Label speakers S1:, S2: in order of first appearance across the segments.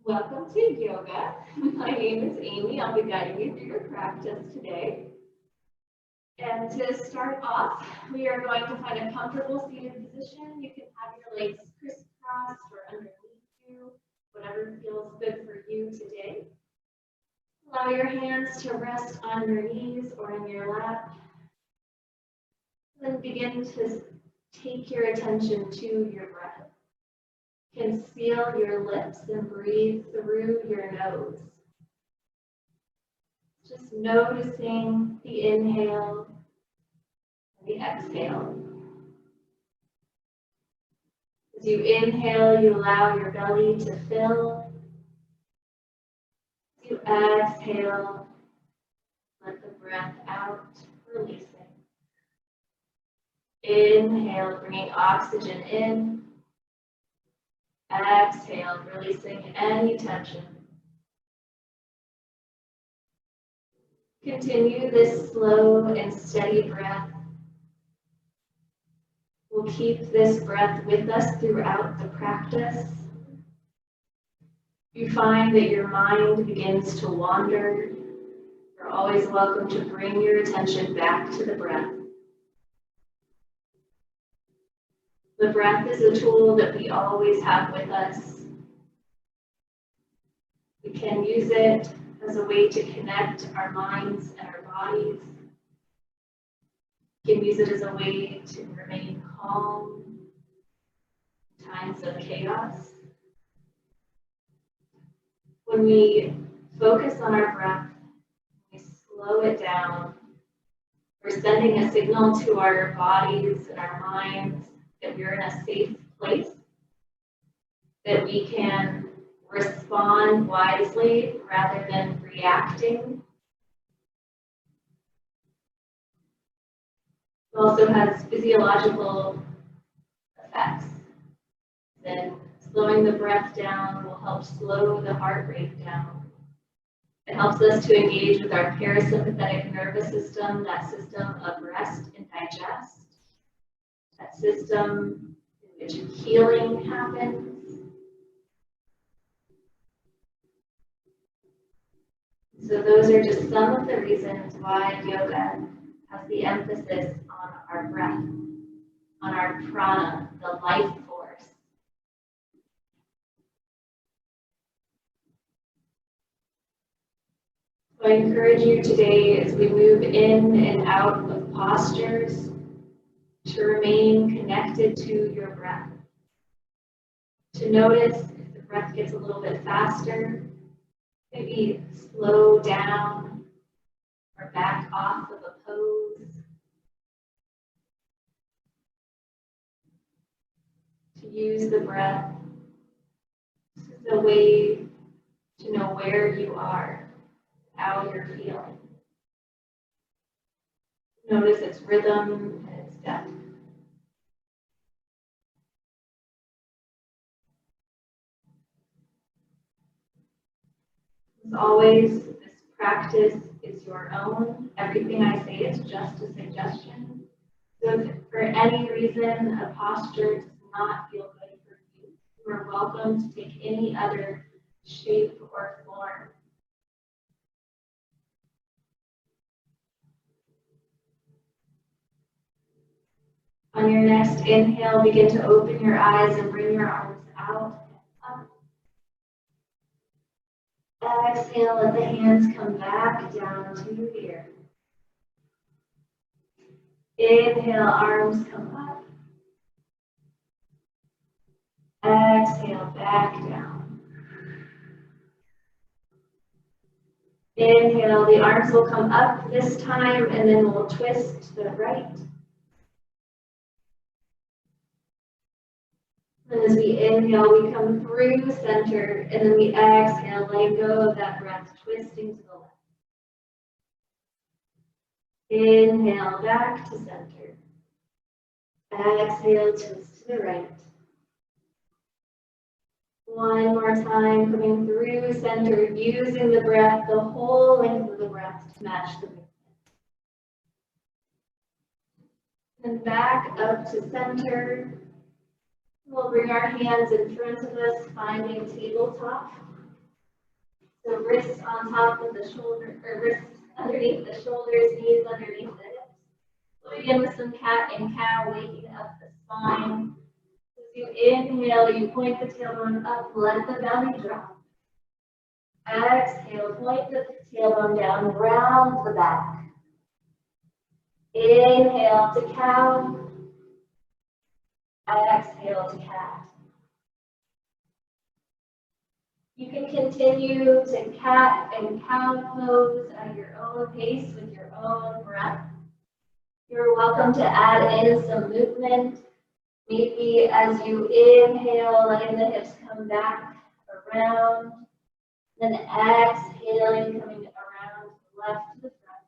S1: Welcome to yoga. My name is Amy. I'll be guiding you through your practice today. And to start off, we are going to find a comfortable seated position. You can have your legs crisscrossed or underneath you, whatever feels good for you today. Allow your hands to rest on your knees or in your lap. Then begin to take your attention to your breath. You can seal your lips and breathe through your nose. Just noticing the inhale and the exhale. As you inhale, you allow your belly to fill. As you exhale, let the breath out, releasing. Inhale, bringing oxygen in. Exhale, releasing any tension. Continue this slow and steady breath. We'll keep this breath with us throughout the practice. If you find that your mind begins to wander, you're always welcome to bring your attention back to the breath. The breath is a tool that we always have with us. We can use it as a way to connect our minds and our bodies. We can use it as a way to remain calm in times of chaos. When we focus on our breath, we slow it down. We're sending a signal to our bodies and our minds that we're in a safe place, that we can respond wisely rather than reacting. It also has physiological effects. Then slowing the breath down will help slow the heart rate down. It helps us to engage with our parasympathetic nervous system, that system of rest and digest. That system in which healing happens. So those are just some of the reasons why yoga has the emphasis on our breath, on our prana, the life force. So I encourage you today as we move in and out of postures to remain connected to your breath. To notice if the breath gets a little bit faster, maybe slow down or back off of a pose. To use the breath as a way to know where you are, how you're feeling. Notice its rhythm and its depth. As always, this practice is your own. Everything I say is just a suggestion. So if for any reason a posture does not feel good for you, you are welcome to take any other shape or form. On your next inhale, begin to open your eyes and bring your arms out and up. Exhale, let the hands come back down to here. Inhale, arms come up. Exhale, back down. Inhale, the arms will come up this time, and then we'll twist to the right. And as we inhale, we come through center, and then we exhale, letting go of that breath, twisting to the left. Inhale, back to center. Exhale, twist to the right. One more time, coming through center, using the breath, the whole length of the breath to match the movement. And back up to center. We'll bring our hands in front of us, finding tabletop. So wrists on top of the shoulder, or wrists underneath the shoulders, knees underneath the hips. So begin with some cat and cow, waking up the spine. As you inhale, you point the tailbone up, let the belly drop. Exhale, point the tailbone down, round the back. Inhale to cow. Exhale to cat. You can continue to cat and cow pose at your own pace with your own breath. You're welcome to add in some movement. Maybe as you inhale, letting the hips come back around. Then exhaling, coming around left to the front.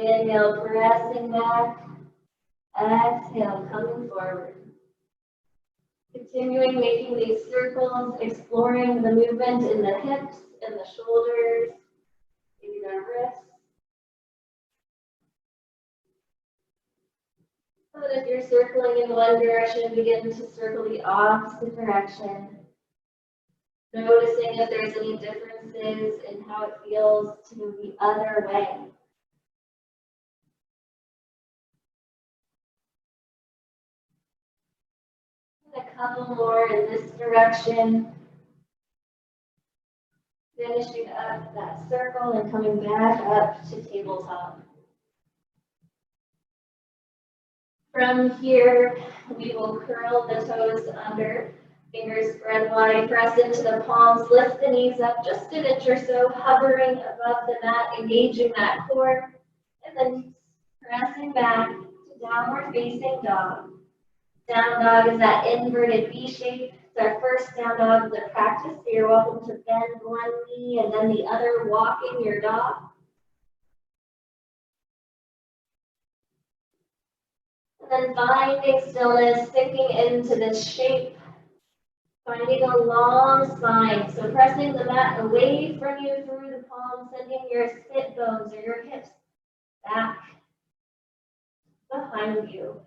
S1: Inhale, pressing back. Exhale, coming forward. Continuing making these circles, exploring the movement in the hips and the shoulders, maybe the wrists. So that if you're circling in one direction, begin to circle the opposite direction. Noticing if there's any differences in how it feels to move the other way. A couple more in this direction. Finishing up that circle and coming back up to tabletop. From here, we will curl the toes under, fingers spread wide, press into the palms, lift the knees up just an inch or so, hovering above the mat, engaging that core, and then pressing back to downward facing dog. Down dog is that inverted V shape. It's our first down dog of the practice, so you're welcome to bend one knee and then the other, walking your dog. And then finding stillness, sinking into this shape, finding a long spine. So pressing the mat away from you through the palms, sending your sit bones or your hips back behind you.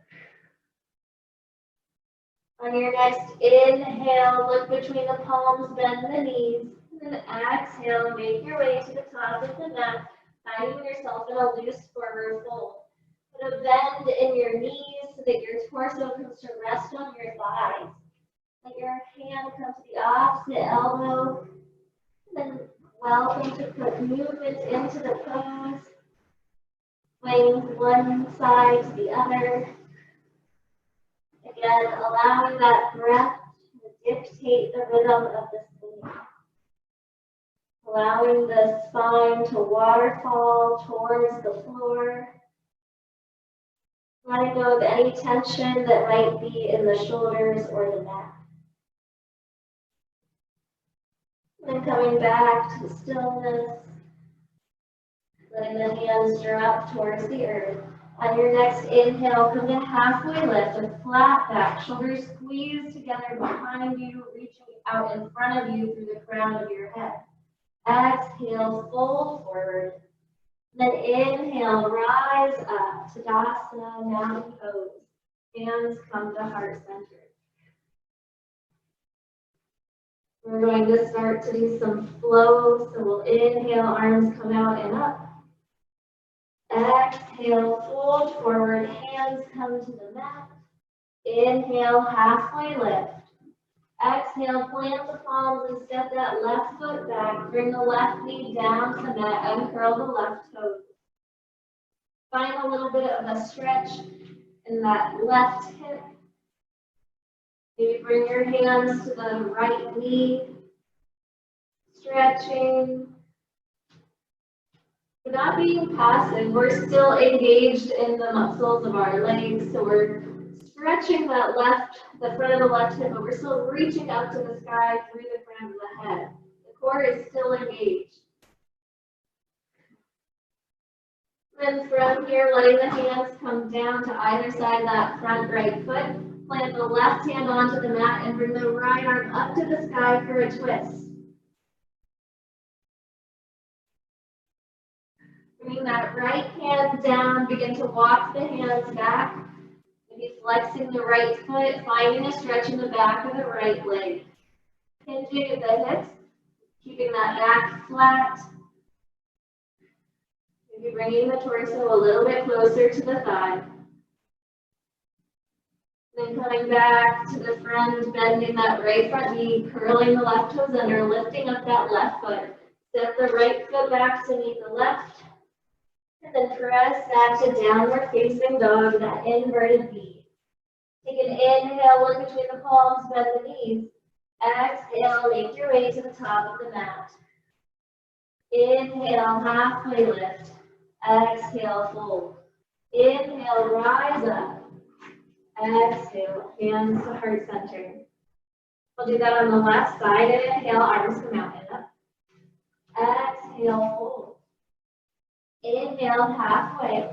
S1: On your next inhale, look between the palms, bend the knees, and then exhale, make your way to the top of the mat, finding yourself in a loose forward fold. Put a bend in your knees so that your torso comes to rest on your thighs. Let your hand come to the opposite elbow, and then welcome to put movement into the pose, swaying one side to the other. Again, allowing that breath to dictate the rhythm of the swing. Allowing the spine to waterfall towards the floor. Letting go of any tension that might be in the shoulders or the neck. And then coming back to stillness. Letting the hands drop towards the earth. On your next inhale, come to halfway lift, a flat back, shoulders squeeze together behind you, reaching out in front of you through the crown of your head. Exhale, fold forward. Then inhale, rise up, Tadasana, mountain pose. Hands come to heart center. We're going to start to do some flow, so we'll inhale, arms come out and up. Exhale, fold forward, hands come to the mat. Inhale, halfway lift. Exhale, plant the palms and step that left foot back. Bring the left knee down to the mat, uncurl the left toes. Find a little bit of a stretch in that left hip. Maybe bring your hands to the right knee. Stretching. We're not being passive, we're still engaged in the muscles of our legs, so we're stretching that the front of the left hip, but we're still reaching up to the sky through the crown of the head. The core is still engaged. Then from here, letting the hands come down to either side of that front right foot. Plant the left hand onto the mat and bring the right arm up to the sky for a twist. Bringing that right hand down, begin to walk the hands back. Maybe flexing the right foot, finding a stretch in the back of the right leg. Hinging the hips, Keeping that back flat. Maybe bringing the torso a little bit closer to the thigh. Then coming back to the front, bending that right front knee, curling the left toes under, lifting up that left foot. Step the right foot back to meet the left. And then press back to downward facing dog, that inverted V. Take an inhale, look between the palms, bend the knees. Exhale, make your way to the top of the mat. Inhale, halfway lift. Exhale, fold. Inhale, rise up. Exhale, hands to heart center. We'll do that on the left side. Inhale, arms come out and up. Exhale, fold. Inhale, halfway.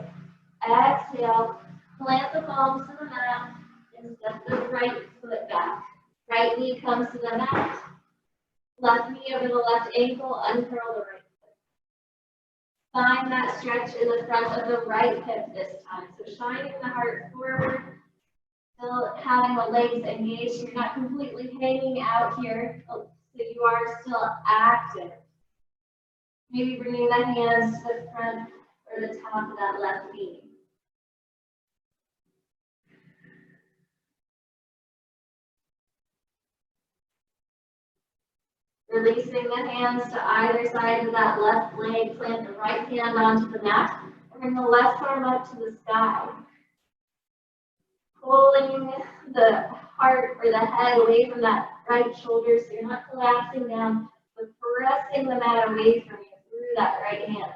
S1: Exhale, plant the palms to the mat and step the right foot back. Right knee comes to the mat. Left knee over the left ankle, uncurl the right foot. Find that stretch in the front of the right hip this time. So shining the heart forward, still having the legs engaged. You're not completely hanging out here, so you are still active. Maybe bringing the hands to the front or the top of that left knee. Releasing the hands to either side of that left leg. Plant the right hand onto the mat. And bring the left arm up to the sky. Pulling the heart or the head away from that right shoulder so you're not collapsing down, but pressing the mat away from you through that right hand.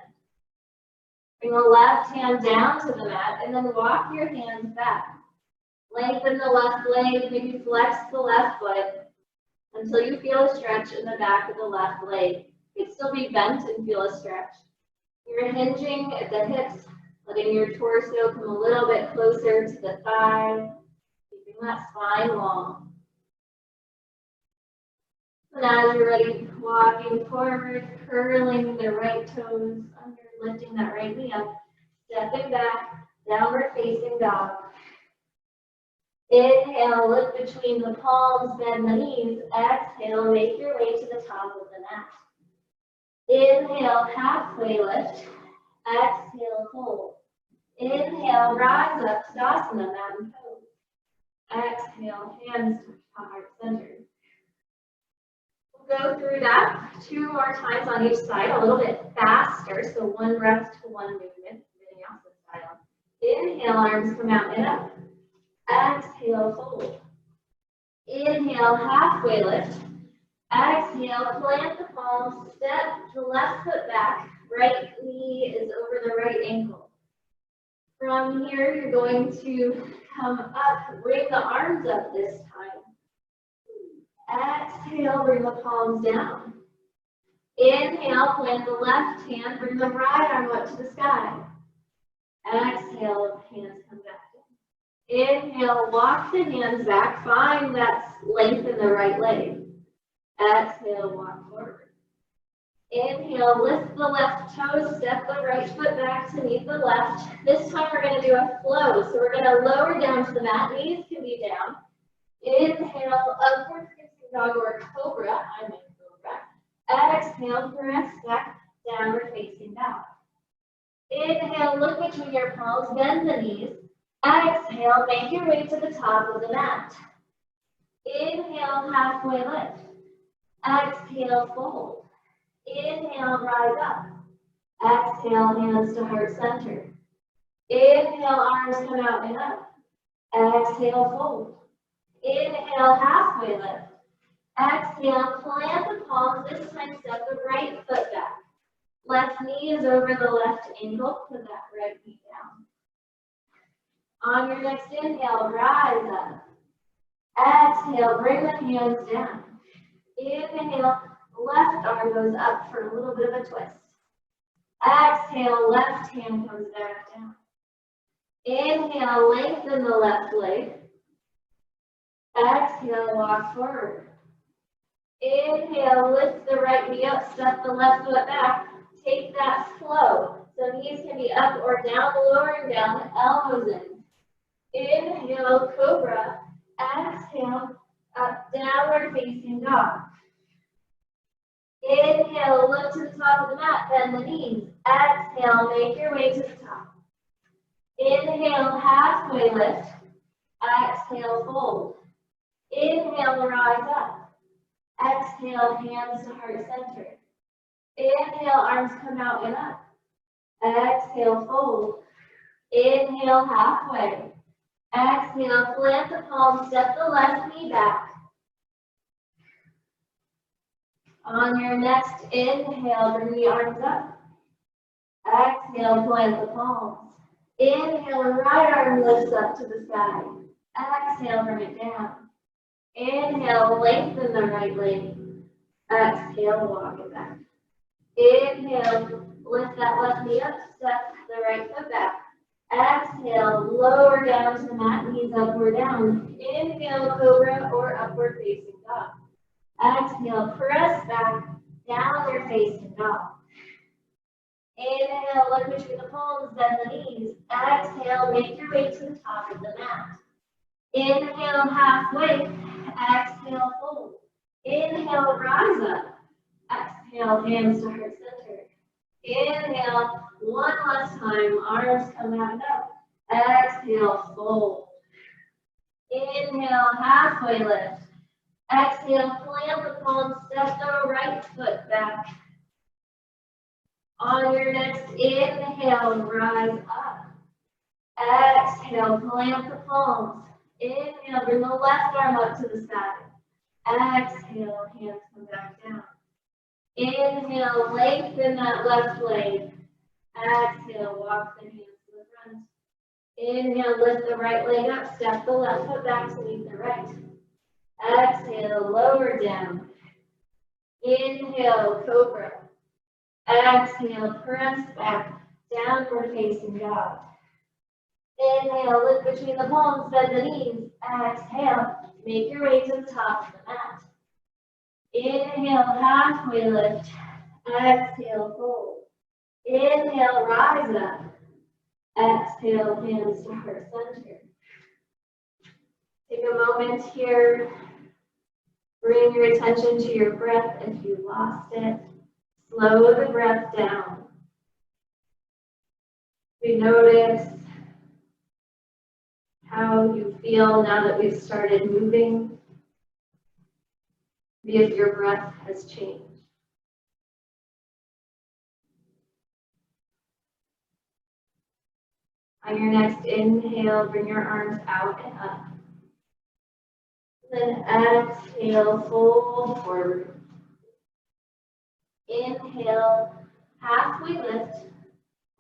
S1: Bring the left hand down to the mat and then walk your hands back. Lengthen the left leg, maybe flex the left foot until you feel a stretch in the back of the left leg. You can still be bent and feel a stretch. You're hinging at the hips, letting your torso come a little bit closer to the thigh, keeping that spine long. And as you're ready, walking forward, curling the right toes under, lifting that right knee up, stepping back, downward facing dog. Inhale, lift between the palms, bend the knees. Exhale, make your way to the top of the mat. Inhale, halfway lift. Exhale, fold. Inhale, rise up, Tadasana, mountain pose. Exhale, hands to heart center. We'll go through that 2 more times on each side, a little bit faster, so 1 rest to 1 movement, Vinyasa style. Inhale, arms come out and up. Exhale, fold. Inhale, halfway lift. Exhale, plant the palms, step the left foot back. Right knee is over the right ankle. From here, you're going to come up, bring the arms up this time. Exhale, bring the palms down. Inhale, plant the left hand, bring the right arm up to the sky. Exhale, hands come back. Inhale, walk the hands back, find that length in the right leg. Exhale, walk forward. Inhale, lift the left toes, step the right foot back to meet the left. This time we're going to do a flow, so we're going to lower down to the mat, knees can be down. Inhale, upward facing dog or cobra, I'm in cobra. Exhale, press back, downward facing dog. Inhale, look between your palms, bend the knees. Exhale, make your way to the top of the mat. Inhale, halfway lift. Exhale, fold. Inhale, rise up. Exhale, hands to heart center. Inhale, arms come out and up. Exhale, fold. Inhale, halfway lift. Exhale, plant the palms. This time, step the right foot back. Left knee is over the left ankle. Put that right knee down. On your next inhale, rise up. Exhale, bring the hands down. Inhale, left arm goes up for a little bit of a twist. Exhale, left hand comes back down. Inhale, lengthen the left leg. Exhale, walk forward. Inhale, lift the right knee up, step the left foot back. Take that flow. So knees can be up or down, lowering down, elbows in. Inhale, cobra. Exhale, up, downward facing dog. Inhale, lift to the top of the mat, bend the knees. Exhale, make your way to the top. Inhale, halfway lift. Exhale, fold. Inhale, rise up. Exhale, hands to heart center. Inhale, arms come out and up. Exhale, fold. Inhale, halfway. Exhale, plant the palms, step the left knee back. On your next inhale, bring the arms up. Exhale, plant the palms. Inhale, right arm lifts up to the sky. Exhale, bring it down. Inhale, lengthen the right leg. Exhale, walk it back. Inhale, lift that left knee up, step the right foot back. Exhale, lower down to the mat, knees up or down. Inhale, cobra or upward facing dog. Exhale, press back, downward facing dog. Inhale, look between the palms, bend the knees. Exhale, make your way to the top of the mat. Inhale, halfway. Exhale, fold. Inhale, rise up. Exhale, hands to heart center. Inhale, one last time, arms come out and up. Exhale, fold. Inhale, halfway lift. Exhale, plant the palms, step the right foot back. On your next inhale, rise up. Exhale, plant the palms. Inhale, bring the left arm up to the sky. Exhale, hands come back down. Inhale, lengthen that left leg. Exhale, walk the hands to the front. Inhale, lift the right leg up, step the left foot back to meet the right. Exhale, lower down. Inhale, cobra. Exhale, press back, downward facing dog. Inhale, lift between the palms, bend the knees. Exhale, make your way to the top of the mat. Inhale, halfway lift. Exhale, fold. Inhale, rise up. Exhale, hands to heart center. Take a moment here. Bring your attention to your breath if you lost it. Slow the breath down. We notice how you feel now that we've started moving. See if your breath has changed. On your next inhale, bring your arms out and up. Then exhale, fold forward. Inhale, halfway lift.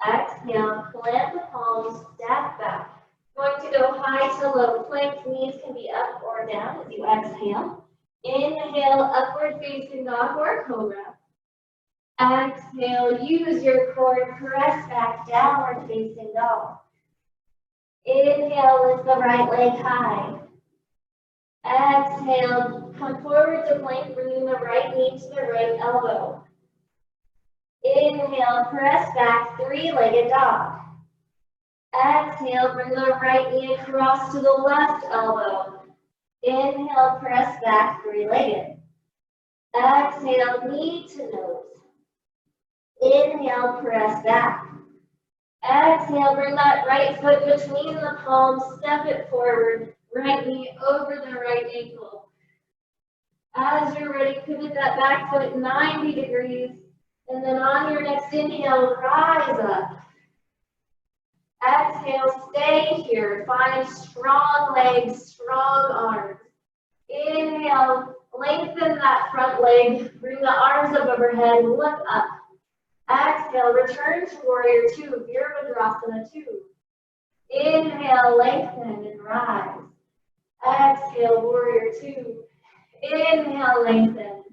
S1: Exhale, plant the palms, step back. Going to go high to low plank, knees can be up or down as you exhale. Inhale, upward facing dog or cobra. Exhale, use your core, press back, downward facing dog. Inhale, lift the right leg high. Exhale, come forward to plank, bringing the right knee to the right elbow. Inhale, press back, three-legged dog. Exhale, bring the right knee across to the left elbow. Inhale, press back, three-legged. Exhale, knee to nose. Inhale, press back. Exhale, bring that right foot between the palms, step it forward. Right knee over the right ankle. As you're ready, pivot that back foot 90 degrees. And then on your next inhale, rise up. Exhale, stay here. Find strong legs, strong arms. Inhale, lengthen that front leg. Bring the arms up overhead, look up. Exhale, return to warrior two, Virabhadrasana 2. Inhale, lengthen and rise. Exhale, warrior two. Inhale, lengthen.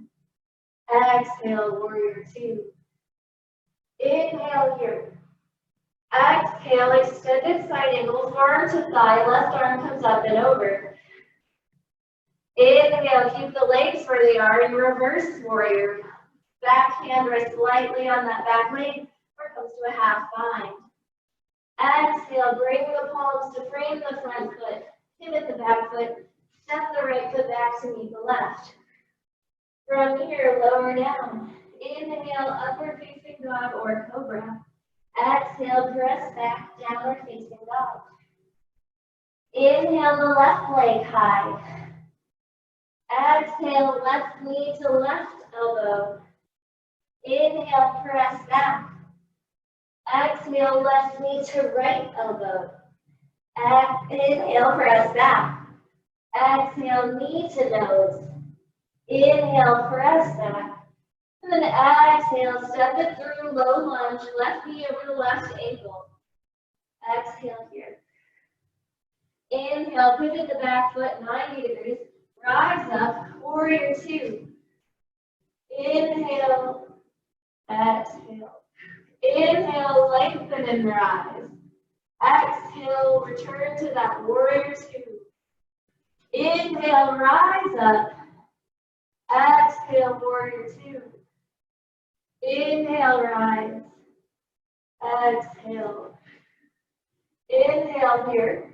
S1: Exhale, warrior two. Inhale here. Exhale, extended side angle, arm to thigh, left arm comes up and over. Inhale, keep the legs where they are in reverse warrior. Back hand rests lightly on that back leg, or comes to a half bind. Exhale, bring the palms to frame the front foot. Pivot the back foot, step the right foot back to meet the left. From here, lower down. Inhale, upward facing dog or cobra. Exhale, press back, downward facing dog. Inhale the left leg high. Exhale, left knee to left elbow. Inhale, press back. Exhale, left knee to right elbow. Inhale, press back. Exhale, knee to nose. Inhale, press back. And then exhale, step it through, low lunge, left knee over the left ankle. Exhale here. Inhale, pivot the back foot 90 degrees. Rise up, warrior two. Inhale, exhale. Inhale, lengthen and rise. Exhale, return to that warrior two. Inhale, rise up. Exhale, warrior two. Inhale, rise. Exhale. Inhale here.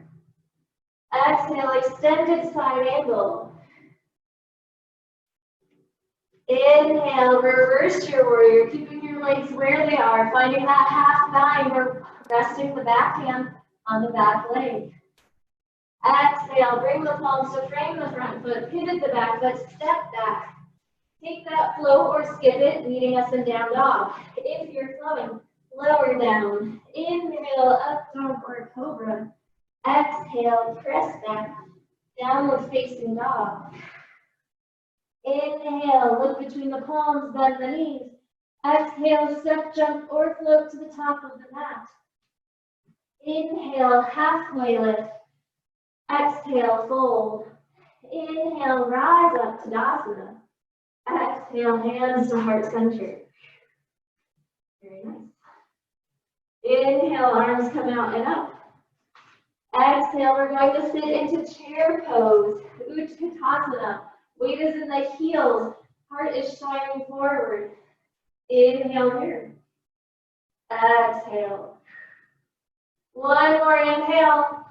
S1: Exhale, extended side angle. Inhale, reverse your warrior, keeping your legs where they are, finding that half bind or resting the back hand on the back leg. Exhale, bring the palms to frame the front foot, pivot the back foot, step back. Take that flow or skip it, leading us in down dog. If you're flowing, lower down. Inhale, up dog or cobra. Exhale, press back, downward facing dog. Inhale, look between the palms, bend the knees. Exhale, step, jump, or float to the top of the mat. Inhale, halfway lift. Exhale, fold. Inhale, rise up to Tadasana. Exhale, hands to heart center. Very nice. Inhale, arms come out and up. Exhale, we're going to sit into chair pose, Utkatasana. Weight is in the heels, heart is shining forward. Inhale here. Exhale. One more inhale.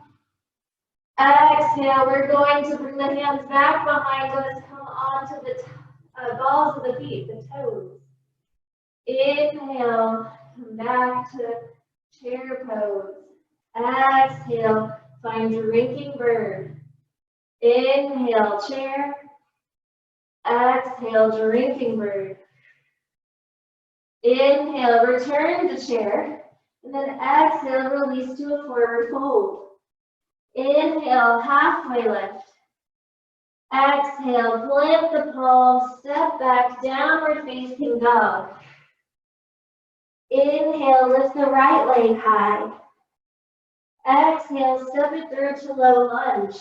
S1: Exhale, we're going to bring the hands back behind us, come onto the balls of the feet, the toes. Inhale, come back to chair pose. Exhale, find drinking bird. Inhale, chair. Exhale, drinking bird. Inhale, return to chair. And then exhale, release to a forward fold. Inhale, halfway lift. Exhale, plant the palms, step back, downward facing dog. Inhale, lift the right leg high. Exhale, step it through to low lunge.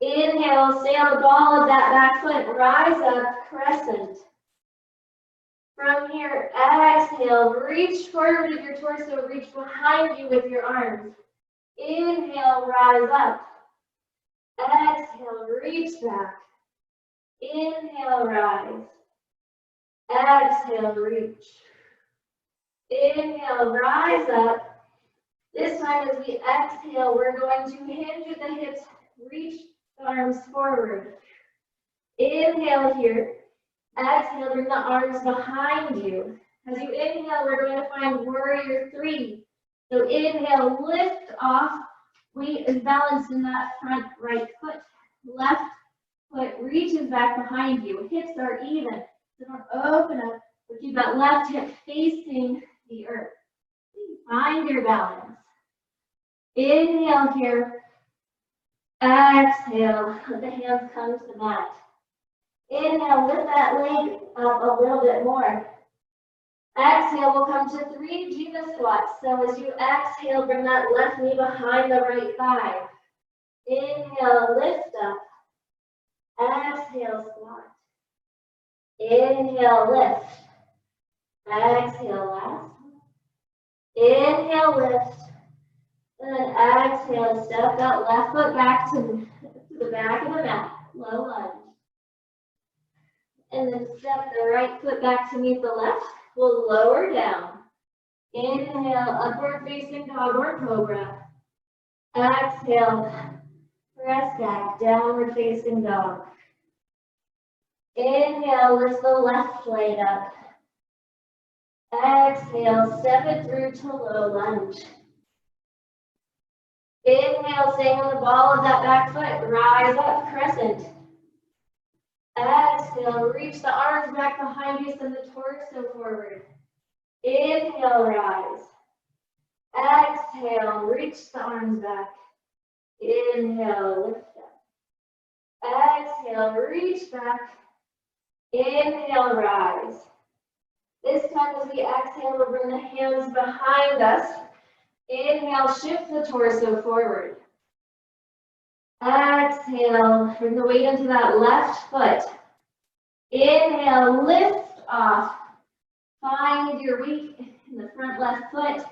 S1: Inhale, stay on the ball of that back foot, rise up, crescent. From here, exhale, reach forward with your torso, reach behind you with your arms. Inhale, rise up. Exhale, reach back. Inhale, rise. Exhale, reach. Inhale, rise up. This time as we exhale, we're going to hinge at the hips, reach the arms forward. Inhale here. Exhale, bring the arms behind you. As you inhale, we're going to find warrior three. So inhale, lift off. Weight is balanced in that front right foot. Left foot reaches back behind you. Hips are even. So don't open up, but keep that left hip facing the earth. Find your balance. Inhale here. Exhale, let the hands come to the mat. Inhale, lift that leg up a little bit more. Exhale, we'll come to 3 Jiva squats. So as you exhale, bring that left knee behind the right thigh. Inhale, lift up. Exhale, squat. Inhale, lift. Exhale, last. Inhale, lift. And then exhale, step that left foot back to the back of the mat. Low lunge. And then step the right foot back to meet the left. We'll lower down. Inhale, upward facing dog or cobra. Exhale, press back, downward facing dog. Inhale, lift the left leg up. Exhale, step it through to low lunge. Inhale, staying on the ball of that back foot. Rise up, crescent. Exhale, reach the arms back behind you, send the torso forward. Inhale, rise. Exhale, reach the arms back. Inhale, lift up. Exhale, reach back. Inhale, rise. This time as we exhale, we'll bring the hands behind us. Inhale, shift the torso forward. Exhale, bring the weight into that left foot. Inhale, lift off. Find your weight in the front left foot.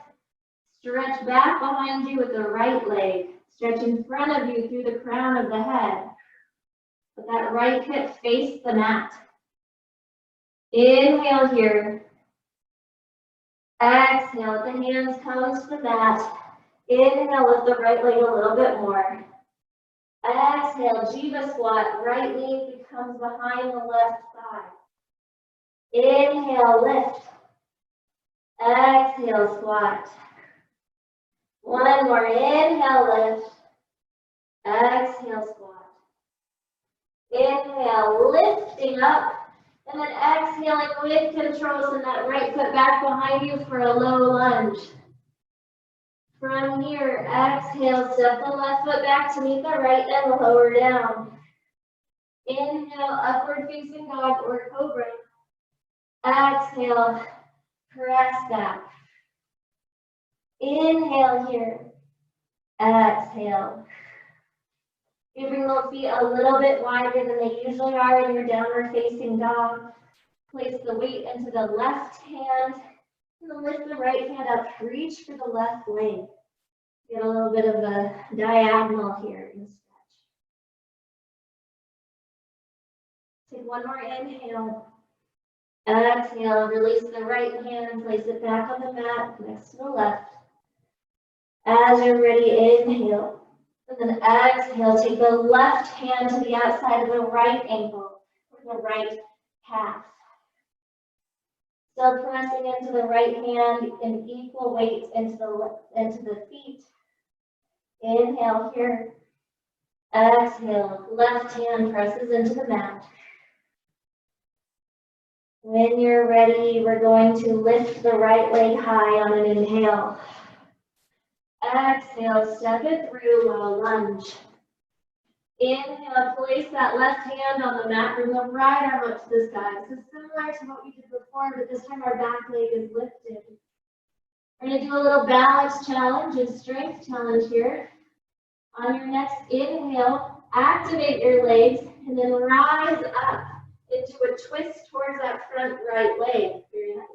S1: Stretch back behind you with the right leg. Stretch in front of you through the crown of the head. Let that right hip face the mat. Inhale here. Exhale, let the hands come to the mat. Inhale, lift the right leg a little bit more. Exhale, Jiva squat. Right knee becomes behind the left thigh. Inhale, lift. Exhale, squat. One more. Inhale, lift. Exhale, squat. Inhale, lifting up. And then exhaling with control, send that right foot back behind you for a low lunge. From here, exhale, step the left foot back to meet the right and lower down. Inhale, upward facing dog or cobra. Exhale, press back. Inhale here. Exhale. You bring those feet a little bit wider than they usually are in your downward facing dog. Place the weight into the left hand and then lift the right hand up. Reach for the left leg. Get a little bit of a diagonal here in stretch. Take one more inhale. Exhale, release the right hand, place it back on the mat next to the left. As you're ready, inhale. And then exhale, take the left hand to the outside of the right ankle, or the right calf. Still pressing into the right hand in equal weight into the feet. Inhale here. Exhale, left hand presses into the mat. When you're ready, we're going to lift the right leg high on an inhale. Exhale, step it through, low lunge. Inhale, place that left hand on the mat, bring the right arm up to the sky. This is similar to what we did before, but this time our back leg is lifted. We're going to do a little balance challenge and strength challenge here. On your next inhale, activate your legs and then rise up into a twist towards that front right leg. Very nice.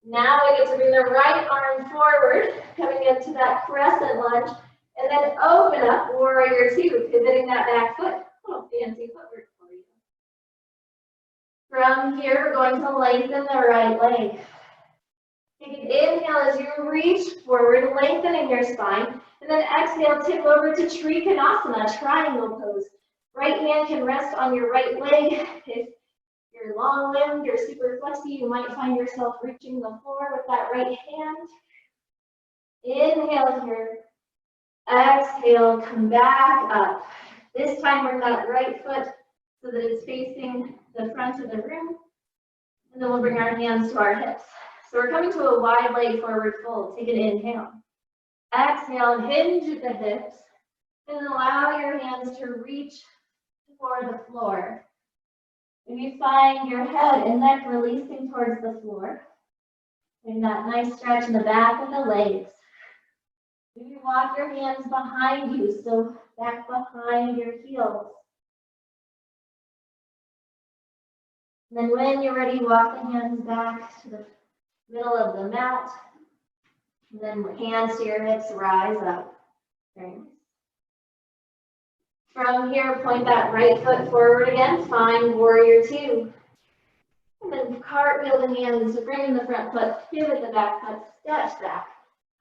S1: Now we get to bring the right arm forward, coming into that crescent lunge, and then open up, warrior two, pivoting that back foot. Oh, fancy footwork for you. From here, we're going to lengthen the right leg. Take an inhale as you reach forward, lengthening your spine, and then exhale, tip over to Trikonasana, triangle pose. Right hand can rest on your right leg. If you're long-limbed, you're super flexy, you might find yourself reaching the floor with that right hand. Inhale here. Exhale, come back up. This time we're that right foot so that it's facing the front of the room. And then we'll bring our hands to our hips. So we're coming to a wide leg forward fold. Take an inhale. Exhale, hinge at the hips. And then allow your hands to reach for the floor. If you find your head and neck releasing towards the floor, getting that nice stretch in the back of the legs. Maybe walk your hands behind you, so back behind your heels. And then when you're ready, walk the hands back to the middle of the mat. And then hands to your hips, rise up. Very nice. From here, point that right foot forward again, find warrior two. And then cartwheel the hands, so bring in the front foot, pivot the back foot, step back.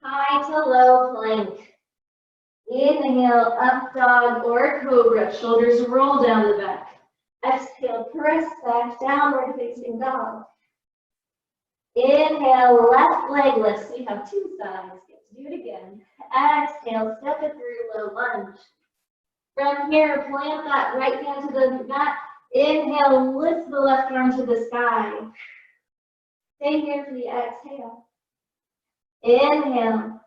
S1: High to low plank. Inhale, up dog or cobra, shoulders roll down the back. Exhale, press back, downward facing dog. Inhale, left leg lifts. We have two sides. Get to do it again. Exhale, step it through, low lunge. From here, plant that right hand to the mat. Inhale, lift the left arm to the sky. Stay here for the exhale. Inhale.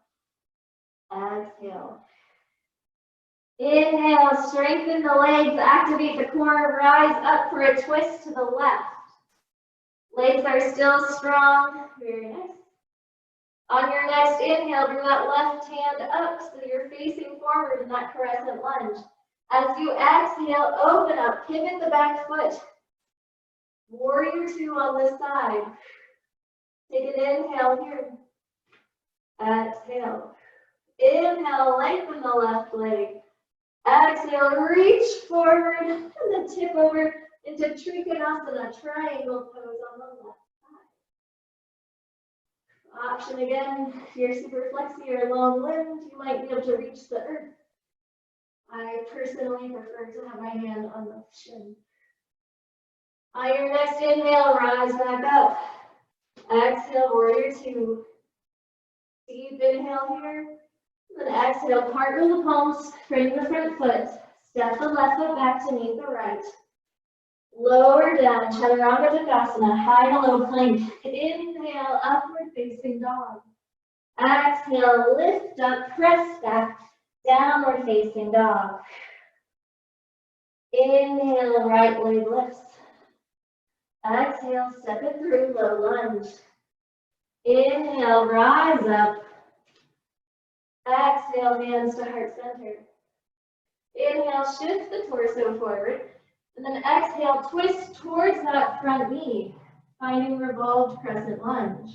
S1: Exhale. Inhale, strengthen the legs, activate the core, rise up for a twist to the left. Legs are still strong. Very nice. On your next inhale, bring that left hand up so you're facing forward in that crescent lunge. As you exhale, open up, pivot the back foot. Warrior two on this side. Take an inhale here. Exhale. Inhale, lengthen the left leg. Exhale, reach forward and then tip over into Trikonasana, triangle pose on the left side. Option again, if you're super flexy or long limbed, you might be able to reach the earth. I personally prefer to have my hand on the shin. On your next inhale, rise back up. Exhale, warrior two. Deep inhale here. Then exhale, partner the palms, frame the front foot. Step the left foot back to meet the right. Lower down, Chaturanga Dandasana, high to low plank. Inhale, upward facing dog. Exhale, lift up, press back, downward facing dog. Inhale, right leg lifts. Exhale, step it through, low lunge. Inhale, rise up. Exhale, hands to heart center. Inhale, shift the torso forward. And then exhale, twist towards that front knee, finding revolved crescent lunge.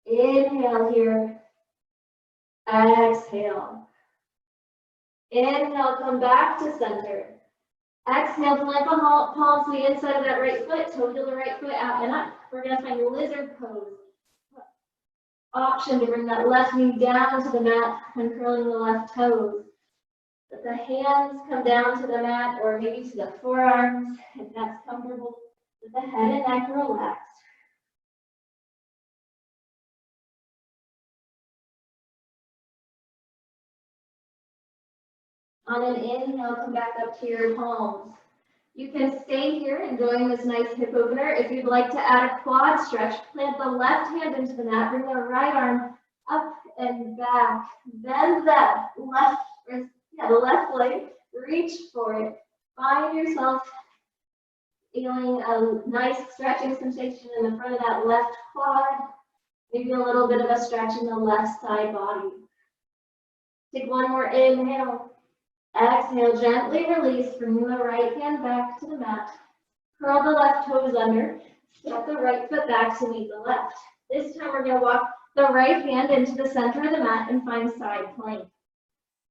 S1: Inhale here. Exhale. Inhale, come back to center. Exhale, plant the palms to the inside of that right foot, toe heel the right foot out and up. We're going to find lizard pose. Option to bring that left knee down to the mat when curling the left toes. Let the hands come down to the mat or maybe to the forearms if that's comfortable. Let the head and neck relax. On an inhale, come back up to your palms. You can stay here enjoying this nice hip opener. If you'd like to add a quad stretch, plant the left hand into the mat, bring the right arm up and back. Bend that the left leg, reach for it. Find yourself feeling a nice stretching sensation in the front of that left quad. Maybe a little bit of a stretch in the left side body. Take one more inhale. Exhale, gently release, bring the right hand back to the mat. Curl the left toes under, step the right foot back to meet the left. This time we're going to walk the right hand into the center of the mat and find side plank.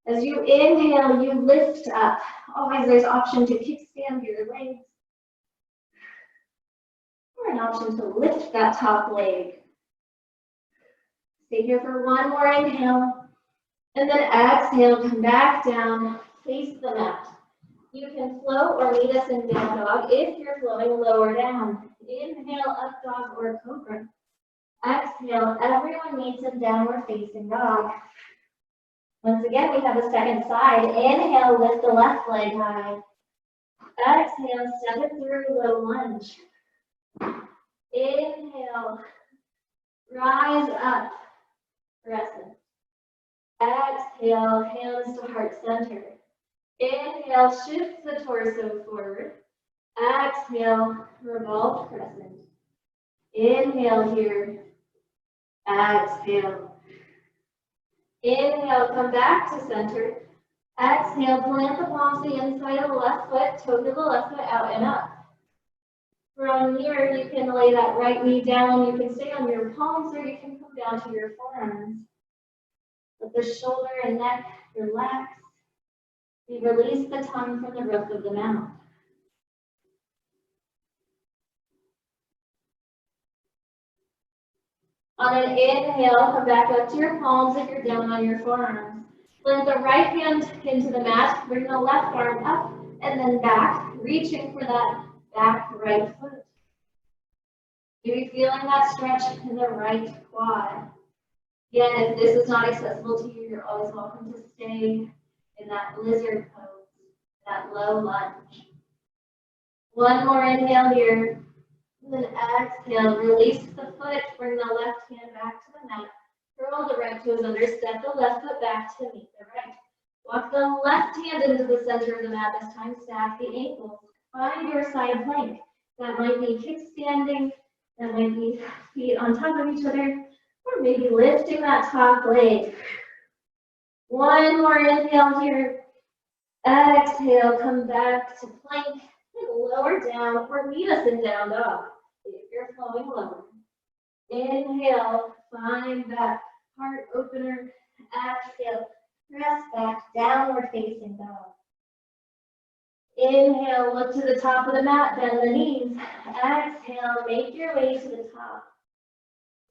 S1: As you inhale, you lift up. Always there's option to kickstand your legs. Or an option to lift that top leg. Stay here for one more inhale. And then exhale, come back down. Face the mat. You can float or meet us in down dog if you're flowing lower down. Inhale, up dog or cobra. Exhale, everyone meets in downward facing dog. Once again, we have a second side. Inhale, lift the left leg high. Exhale, step it through, low lunge. Inhale, rise up, crescent. Exhale, hands to heart center. Inhale, shift the torso forward. Exhale, revolved crescent. Inhale here. Exhale. Inhale, come back to center. Exhale, plant the palms to the inside of the left foot, toe to the left foot out and up. From here, you can lay that right knee down. You can stay on your palms or you can come down to your forearms. Let the shoulder and neck relax. We release the tongue from the roof of the mouth. On an inhale, come back up to your palms if you're down on your forearms. Plant the right hand into the mat, bring the left arm up and then back. reaching for that back right foot. Maybe feeling that stretch in the right quad. Again, if this is not accessible to you, you're always welcome to stay in that lizard pose, that low lunge. One more inhale here. And then exhale, release the foot, bring the left hand back to the mat. Curl the right toes under, step the left foot back to meet the right. Walk the left hand into the center of the mat this time, stack the ankles. Find your side plank. That might be kickstanding, that might be feet on top of each other, or maybe lifting that top leg. One more inhale here. Exhale, come back to plank, and lower down, or meet us in down dog if you're flowing lower. Inhale, find that heart opener. Exhale, press back, downward facing dog. Inhale, look to the top of the mat, bend the knees. Exhale, make your way to the top.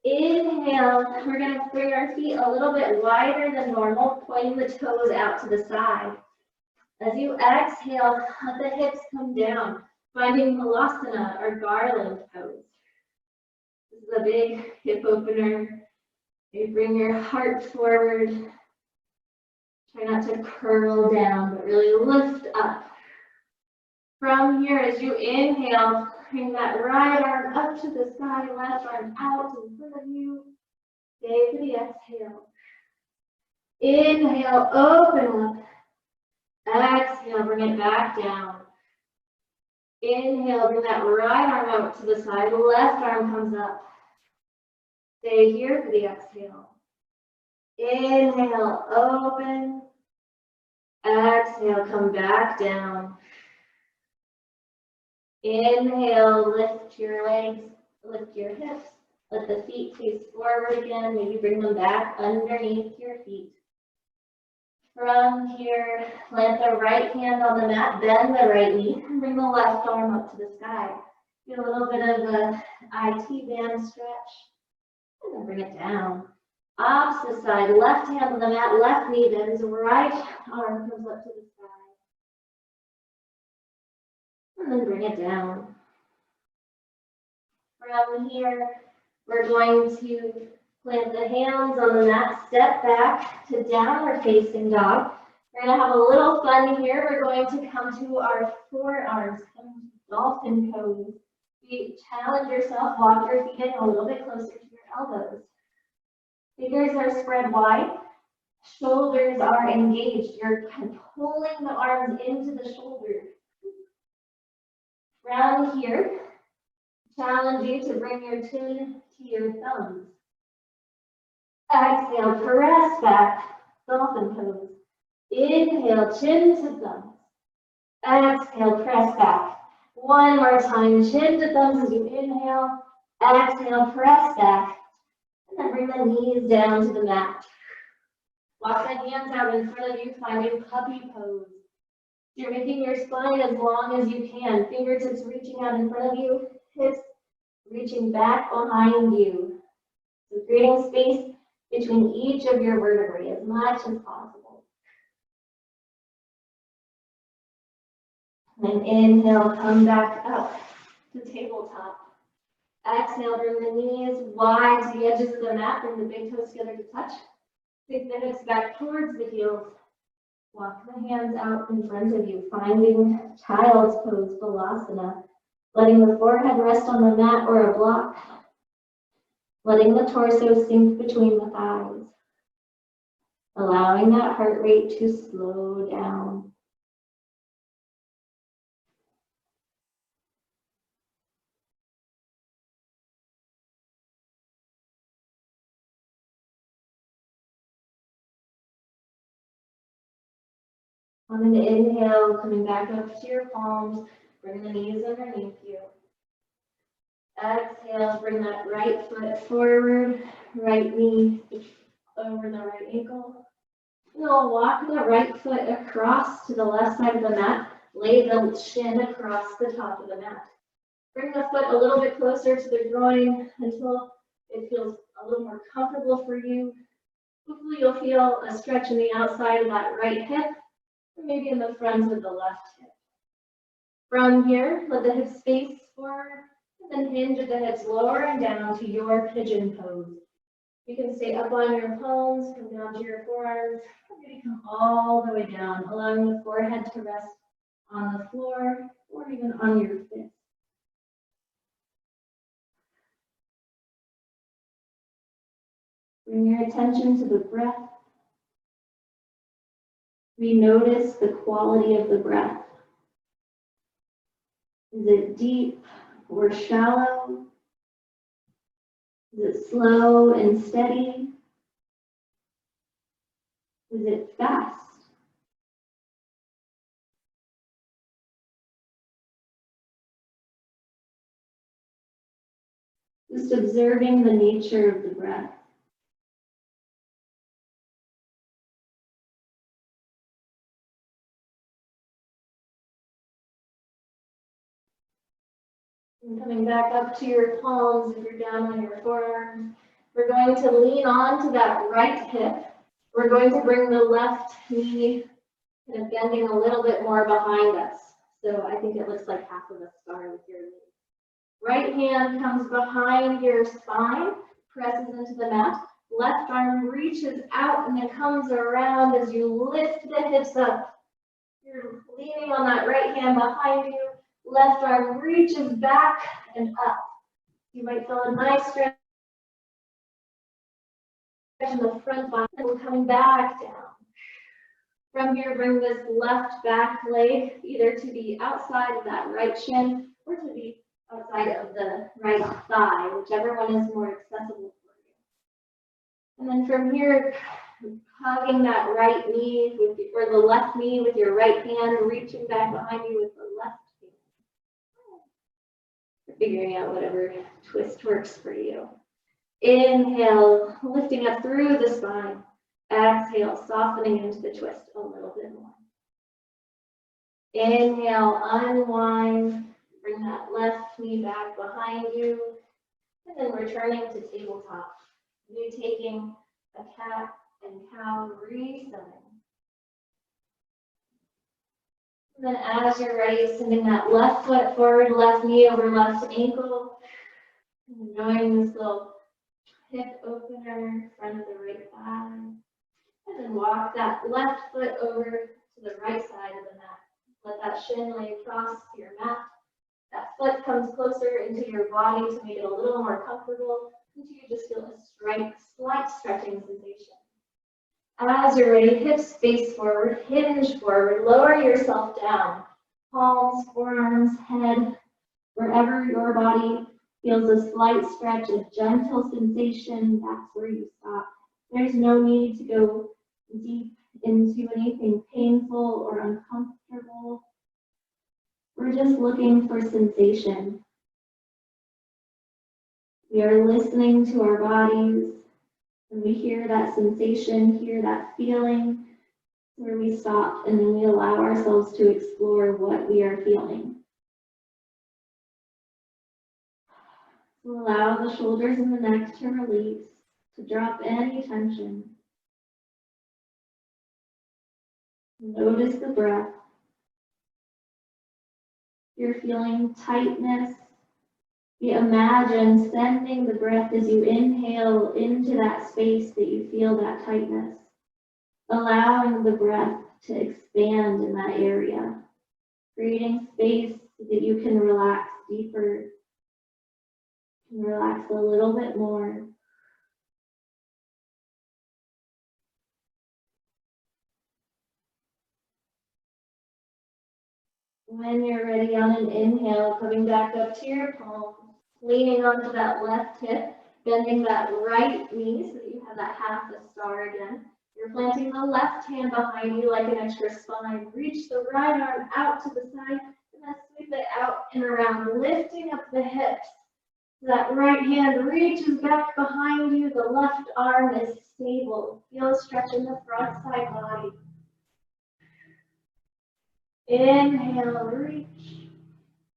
S1: Inhale, we're going to bring our feet a little bit wider than normal, pointing the toes out to the side. As you exhale, let the hips come down, finding Vinyasa or garland pose. This is a big hip opener. You bring your heart forward. Try not to curl down, but really lift up. From here, as you inhale, bring that right arm up to the sky, left arm out in front of you. Stay for the exhale. Inhale, open up. Exhale, bring it back down. Inhale, bring that right arm out to the side, left arm comes up. Stay here for the exhale. Inhale, open. Exhale, come back down. Inhale, lift your legs, lift your hips. Let the feet face forward again. Maybe bring them back underneath your feet. From here, plant the right hand on the mat, bend the right knee, and bring the left arm up to the sky. Get a little bit of a IT band stretch, and then bring it down. Opposite side, left hand on the mat, left knee bends, right arm comes up to the sky. And then bring it down. From here, we're going to plant the hands on the mat, step back to downward facing dog. We're going to have a little fun here. We're going to come to our forearms, come to dolphin pose. You challenge yourself, walk your feet in a little bit closer to your elbows. Fingers are spread wide, shoulders are engaged. You're pulling the arms into the shoulders. Round here, challenge you to bring your chin to your thumbs. Exhale, press back, dolphin pose. Inhale, chin to thumbs. Exhale, press back. One more time, chin to thumbs as you inhale. Exhale, press back. And then bring the knees down to the mat. Walk the hands out in front of you, finding puppy pose. You're making your spine as long as you can. Fingertips reaching out in front of you, hips reaching back behind you. So creating space between each of your vertebrae as much as possible. And inhale, come back up to tabletop. Exhale, bring the knees wide to the edges of the mat. Bring the big toes together to touch. Take the hips back towards the heels. Walk the hands out in front of you, finding child's pose, Vinyasa. Letting the forehead rest on the mat or a block. Letting the torso sink between the thighs. Allowing that heart rate to slow down. On an inhale, coming back up to your palms, bring the knees underneath you. Exhale, bring that right foot forward, right knee over the right ankle. You'll walk the right foot across to the left side of the mat, lay the shin across the top of the mat. Bring the foot a little bit closer to the groin until it feels a little more comfortable for you. Hopefully you'll feel a stretch in the outside of that right hip, or maybe in the front of the left hip. From here, let the hips face forward, and then hinge at the hips, lowering down to your pigeon pose. You can stay up on your palms, come down to your forearms, or maybe come all the way down, allowing the forehead to rest on the floor or even on your fist. Bring your attention to the breath. We notice the quality of the breath. Is it deep or shallow? Is it slow and steady? Is it fast? Just observing the nature of the breath. And coming back up to your palms, if you're down on your forearms, we're going to lean on to that right hip. We're going to bring the left knee kind of bending a little bit more behind us. So I think it looks like half of a star with your knee. Right hand comes behind your spine, presses into the mat. Left arm reaches out and then comes around as you lift the hips up. You're leaning on that right hand behind you. Left arm reaches back and up. You might feel a nice stretch in the front body and we're coming back down. From here, bring this left back leg either to the outside of that right shin or to the outside of the right thigh, whichever one is more accessible for you. And then from here, hugging that right knee with or the left knee with your right hand, reaching back behind you with the left hand. Figuring out whatever twist works for you. Inhale, lifting up through the spine. Exhale, softening into the twist a little bit more. Inhale, unwind. Bring that left knee back behind you. And then returning to tabletop. You taking a cat and cow, resetting. And then as you're ready, sending that left foot forward, left knee over left ankle. Enjoying this little hip opener, front of the right thigh. And then walk that left foot over to the right side of the mat. Let that shin lay across your mat. That foot comes closer into your body to make it a little more comfortable until you just feel a slight stretching sensation. As you're ready, hips face forward, hinge forward, lower yourself down. Palms, forearms, head, wherever your body feels a slight stretch, a gentle sensation, that's where you stop. There's no need to go deep into anything painful or uncomfortable. We're just looking for sensation. We are listening to our bodies. When we hear that sensation, hear that feeling, where we stop and then we allow ourselves to explore what we are feeling. So allow the shoulders and the neck to release, to drop any tension. Notice the breath. You're feeling tightness. You imagine sending the breath as you inhale into that space that you feel that tightness, allowing the breath to expand in that area, creating space so that you can relax deeper, can relax a little bit more. When you're ready on an inhale, coming back up to your palms, leaning onto that left hip, bending that right knee so that you have that half a star again. You're planting the left hand behind you like an extra spine. Reach the right arm out to the side and then sweep it out and around, lifting up the hips. That right hand reaches back behind you. The left arm is stable. Feel a stretch in the front side body. Inhale, reach.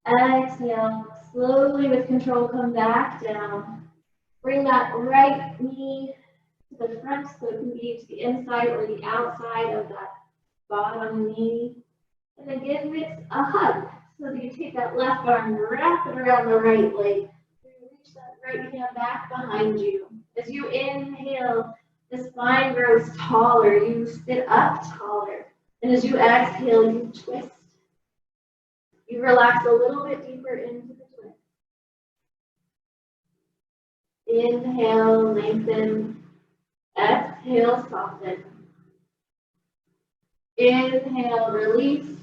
S1: Exhale, slowly with control, come back down. Bring that right knee to the front so it can be to the inside or the outside of that bottom knee. And then give it a hug. So you take that left arm, wrap it around the right leg. Reach that right hand back behind you. As you inhale, the spine grows taller. You sit up taller. And as you exhale, you twist. You relax a little bit deeper into the twist. Inhale, lengthen. Exhale, soften. Inhale, release.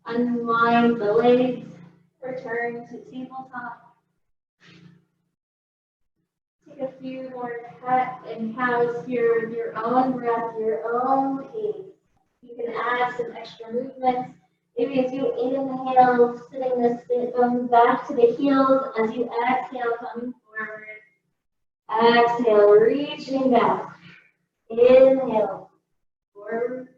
S1: Unwind the legs. Return to tabletop. Take a few more cat and cows here with your own breath, your own pace. You can add some extra movements. Maybe as you inhale, sitting the sit bones back to the heels. As you exhale, coming forward. Exhale, reaching back. Inhale, forward.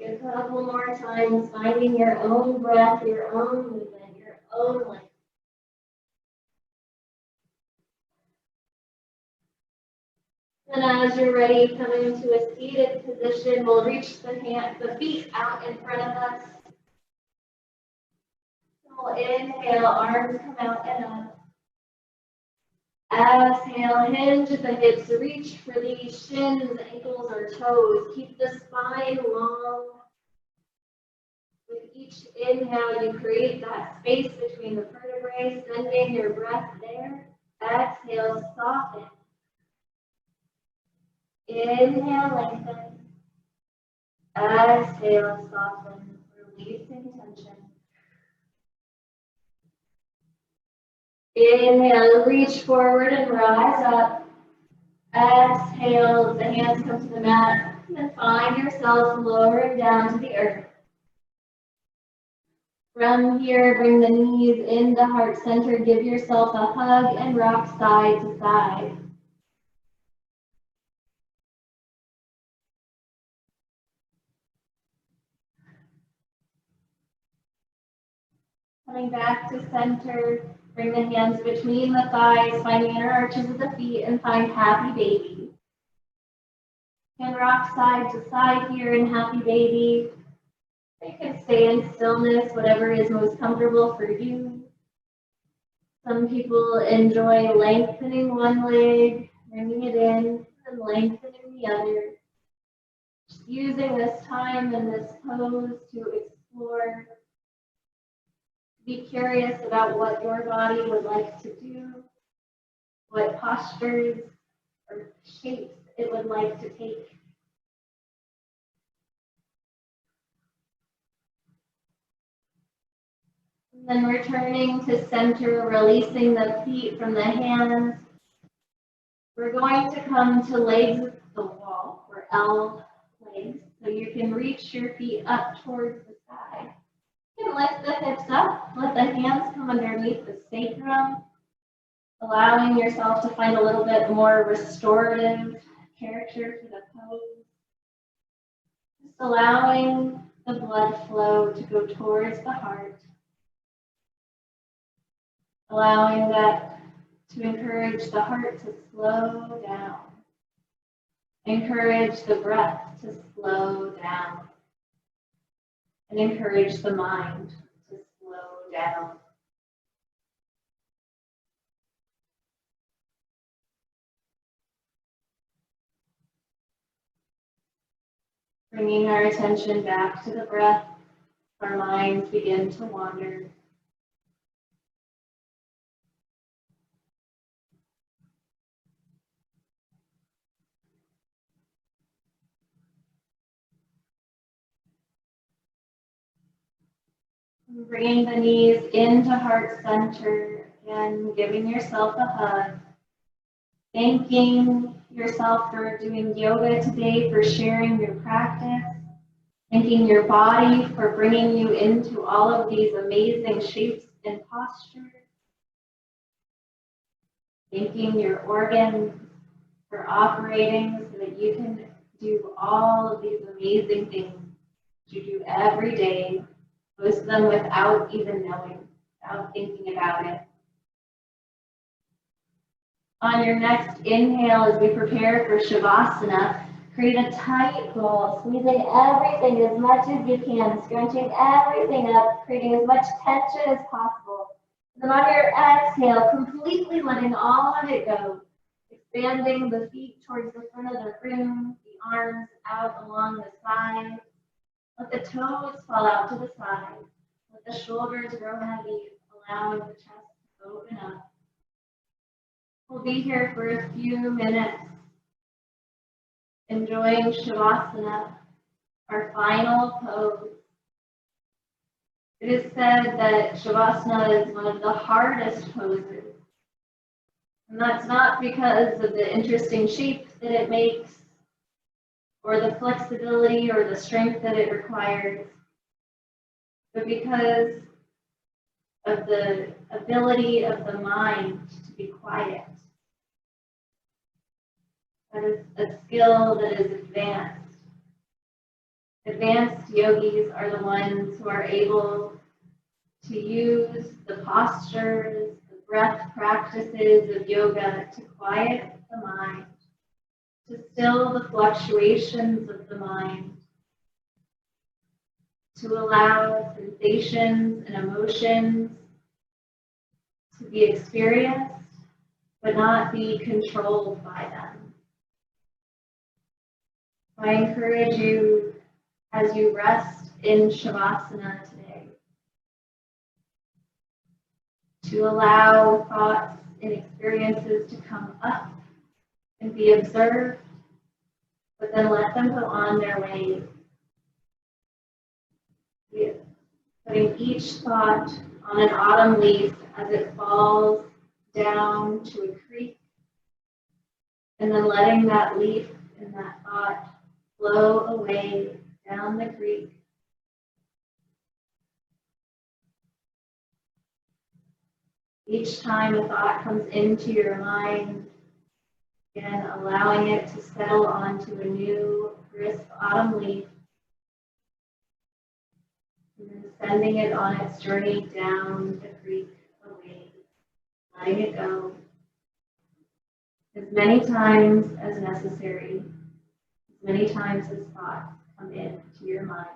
S1: A couple more times, finding your own breath, your own movement, your own length. And as you're ready, coming into a seated position, we'll reach the feet out in front of us. We'll inhale, arms come out and up. Exhale, hinge at the hips, reach for the shins, ankles, or toes. Keep the spine long. With each inhale, you create that space between the vertebrae, sending your breath there. Exhale, soften. Inhale, lengthen. Exhale, soften, releasing tension. Inhale, reach forward and rise up. Exhale, the hands come to the mat. And then find yourself lowering down to the earth. From here, bring the knees into heart center. Give yourself a hug and rock side to side. Coming back to center, bring the hands between the thighs, finding inner arches of the feet, and find happy baby. And rock side to side here in happy baby. You can stay in stillness, whatever is most comfortable for you. Some people enjoy lengthening one leg, bringing it in, and lengthening the other. Just using this time and this pose to explore. Be curious about what your body would like to do, what postures or shapes it would like to take. And then returning to center, releasing the feet from the hands. We're going to come to legs at the wall, or L legs, so you can reach your feet up towards the sky. You can lift the hips up, let the hands come underneath the sacrum, allowing yourself to find a little bit more restorative character to the pose. Just allowing the blood flow to go towards the heart. Allowing that to encourage the heart to slow down. Encourage the breath to slow down. And encourage the mind to slow down. Bringing our attention back to the breath, our minds begin to wander. Bringing the knees into heart center and giving yourself a hug. Thanking yourself for doing yoga today, for sharing your practice. Thanking your body for bringing you into all of these amazing shapes and postures. Thanking your organs for operating so that you can do all of these amazing things that you do every day. Most of them without even knowing, without thinking about it. On your next inhale, as we prepare for Shavasana,
S2: Create a tight ball, squeezing everything as much as you can, scrunching everything up, creating as much tension as possible. And then on your exhale, completely letting all of it go, expanding the feet towards the front of the room, the arms out along the side. Let the toes fall out to the side. Let the shoulders grow heavy, allowing the chest to open up. We'll be here for a few minutes, enjoying Shavasana, our final pose. It is said that Shavasana is one of the hardest poses. And that's not because of the interesting shape that it makes, or the flexibility or the strength that it requires, but because of the ability of the mind to be quiet. That is a skill that is advanced. Advanced yogis are the ones who are able to use the postures, the breath practices of yoga to quiet the mind, to still the fluctuations of the mind, to allow sensations and emotions to be experienced, but not be controlled by them. I encourage you, as you rest in Shavasana today, to allow thoughts and experiences to come up and be observed, but then let them go on their way. Putting each thought on an autumn leaf as it falls down to a creek, and then letting that leaf and that thought flow away down the creek. Each time a thought comes into your mind, again, allowing it to settle onto a new, crisp autumn leaf, and then sending it on its journey down the creek away, letting it go as many times as necessary, as many times as thoughts come into your mind.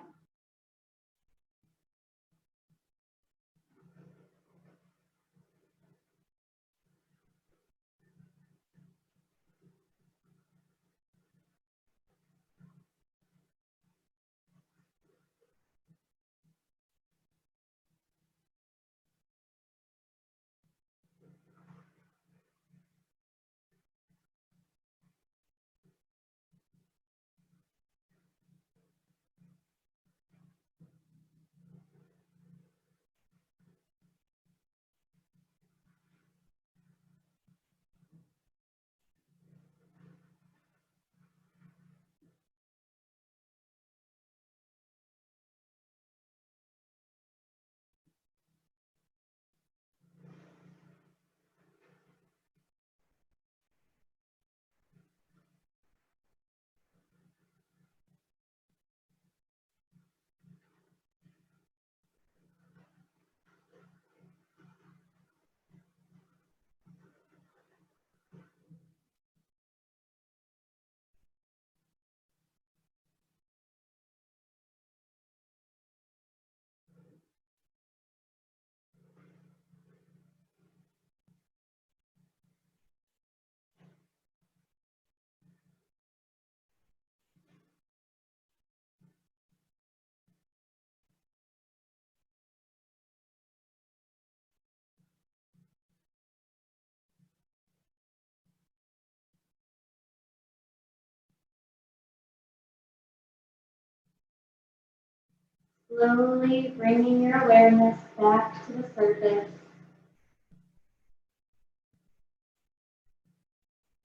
S2: Slowly bringing your awareness back to the surface,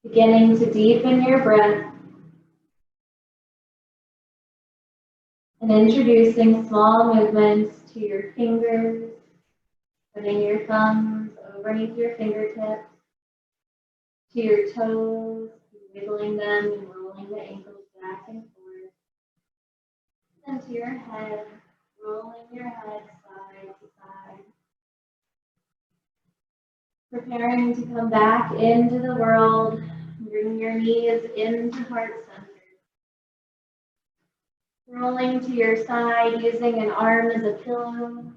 S2: beginning to deepen your breath, and introducing small movements to your fingers, putting your thumbs underneath your fingertips, to your toes, wiggling them and rolling the ankles back and forth, and to your head, rolling your head side to side. Preparing to come back into the world, bring your knees into heart center. Rolling to your side, using an arm as a pillow.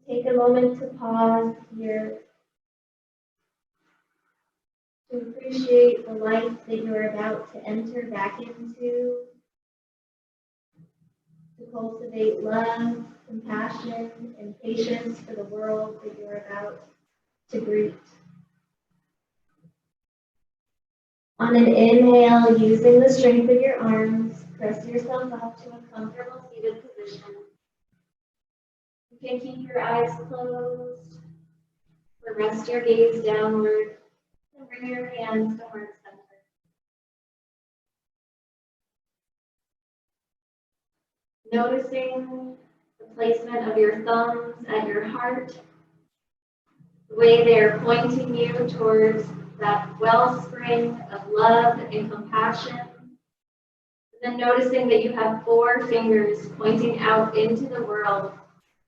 S2: Take a moment to pause here to appreciate the life that you're about to enter back into, to cultivate love, compassion, and patience for the world that you're about to greet. On an inhale, using the strength of your arms, press yourself up to a comfortable seated position. You can keep your eyes closed or rest your gaze downward and bring your hands to heart center. Noticing the placement of your thumbs at your heart, the way they're pointing you towards that wellspring of love and compassion. And then noticing that you have 4 fingers pointing out into the world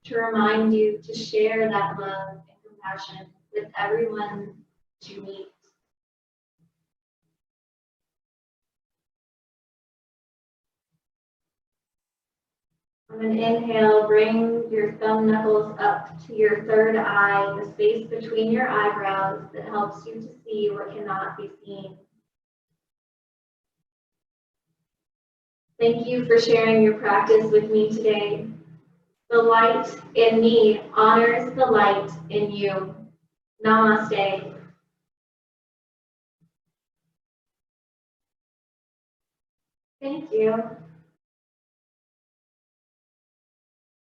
S2: to remind you to share that love and compassion with everyone that you meet. On an inhale, bring your thumb knuckles up to your third eye, the space between your eyebrows that helps you to see what cannot be seen. Thank you for sharing your practice with me today. The light in me honors the light in you. Namaste. Thank you.